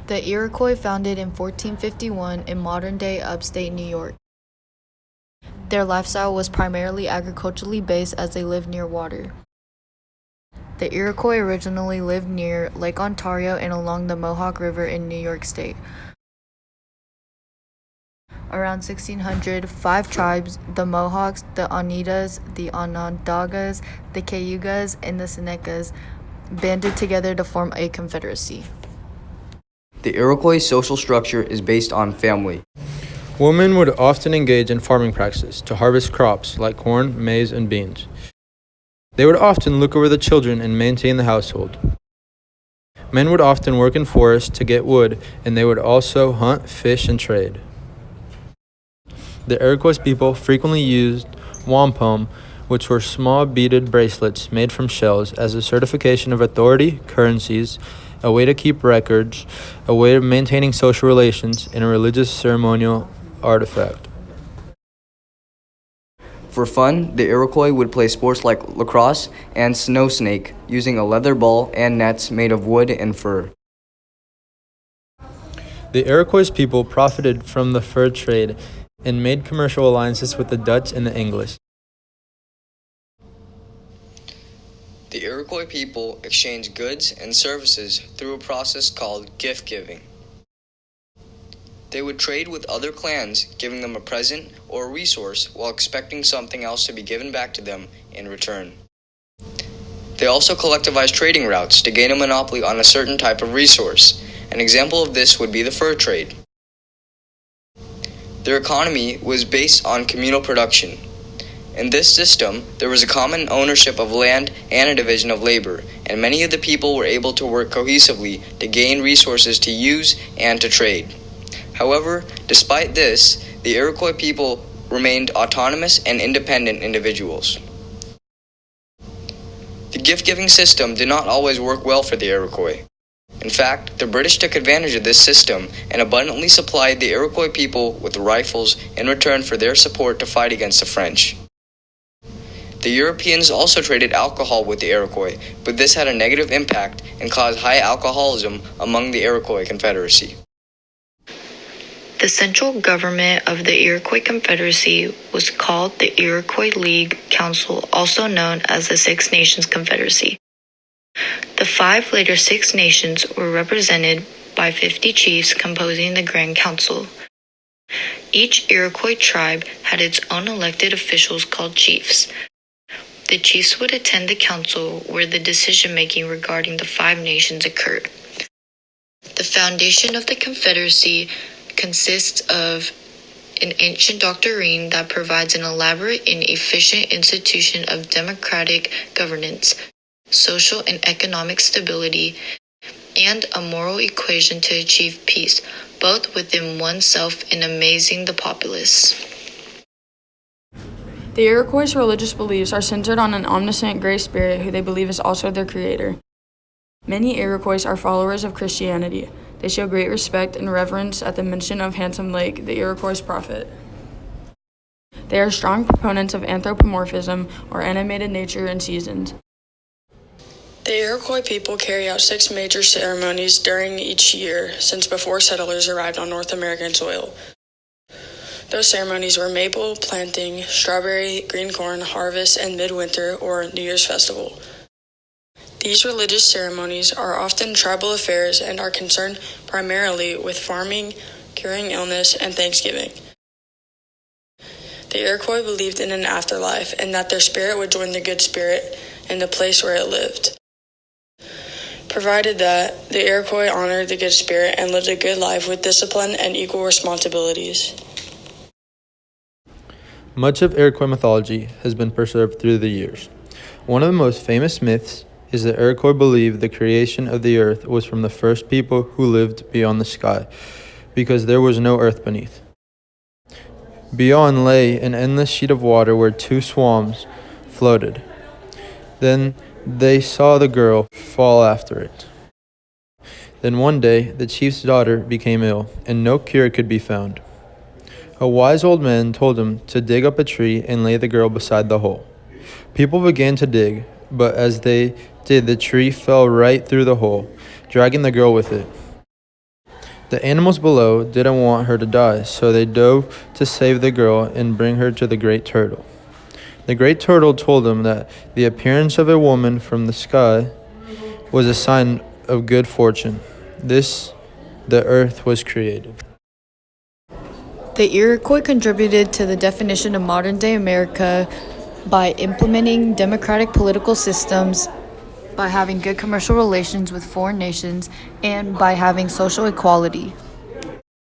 The Iroquois founded in 1451 in modern-day upstate New York. Their lifestyle was primarily agriculturally based as they lived near water. The Iroquois originally lived near Lake Ontario and along the Mohawk River in New York State. Around 1600, 5 tribes, the Mohawks, the Oneidas, the Onondagas, the Cayugas, and the Senecas, banded together to form a confederacy. The Iroquois social structure is based on family. Women would often engage in farming practices to harvest crops like corn, maize, and beans. They would often look over the children and maintain the household. Men would often work in forests to get wood, and they would also hunt, fish, and trade. The Iroquois people frequently used wampum, which were small beaded bracelets made from shells, as a certification of authority, currencies, a way to keep records, a way of maintaining social relations, and a religious ceremonial artifact. For fun, the Iroquois would play sports like lacrosse and snow snake, using a leather ball and nets made of wood and fur. The Iroquois people profited from the fur trade and made commercial alliances with the Dutch and the English. The Iroquois people exchanged goods and services through a process called gift-giving. They would trade with other clans, giving them a present or a resource while expecting something else to be given back to them in return. They also collectivized trading routes to gain a monopoly on a certain type of resource. An example of this would be the fur trade. Their economy was based on communal production. In this system, there was a common ownership of land and a division of labor, and many of the people were able to work cohesively to gain resources to use and to trade. However, despite this, the Iroquois people remained autonomous and independent individuals. The gift-giving system did not always work well for the Iroquois. In fact, the British took advantage of this system and abundantly supplied the Iroquois people with rifles in return for their support to fight against the French. The Europeans also traded alcohol with the Iroquois, but this had a negative impact and caused high alcoholism among the Iroquois Confederacy. The central government of the Iroquois Confederacy was called the Iroquois League Council, also known as the Six Nations Confederacy. The 5 later Six Nations were represented by 50 chiefs composing the Grand Council. Each Iroquois tribe had its own elected officials called chiefs. The chiefs would attend the council where the decision-making regarding the 5 nations occurred. The foundation of the Confederacy consists of an ancient doctrine that provides an elaborate and efficient institution of democratic governance, social and economic stability, and a moral equation to achieve peace, both within oneself and amazing the populace. The Iroquois' religious beliefs are centered on an omniscient Great Spirit who they believe is also their creator. Many Iroquois are followers of Christianity. They show great respect and reverence at the mention of Handsome Lake, the Iroquois prophet. They are strong proponents of anthropomorphism, or animated nature and seasons. The Iroquois people carry out 6 major ceremonies during each year since before settlers arrived on North American soil. Those ceremonies were maple planting, strawberry, green corn harvest, and midwinter or New Year's festival. These religious ceremonies are often tribal affairs and are concerned primarily with farming, curing illness, and Thanksgiving. The Iroquois believed in an afterlife and that their spirit would join the good spirit in the place where it lived. Provided that the Iroquois honored the good spirit and lived a good life with discipline and equal responsibilities. Much of Iroquois mythology has been preserved through the years. One of the most famous myths is that Iroquois believed the creation of the earth was from the first people who lived beyond the sky, because there was no earth beneath. Beyond lay an endless sheet of water where 2 swans floated. Then they saw the girl fall after it. Then one day the chief's daughter became ill, and no cure could be found. A wise old man told him to dig up a tree and lay the girl beside the hole. People began to dig, but as they did, the tree fell right through the hole, dragging the girl with it. The animals below didn't want her to die, so they dove to save the girl and bring her to the great turtle. The great turtle told them that the appearance of a woman from the sky was a sign of good fortune. The earth was created. The Iroquois contributed to the definition of modern-day America by implementing democratic political systems, by having good commercial relations with foreign nations, and by having social equality.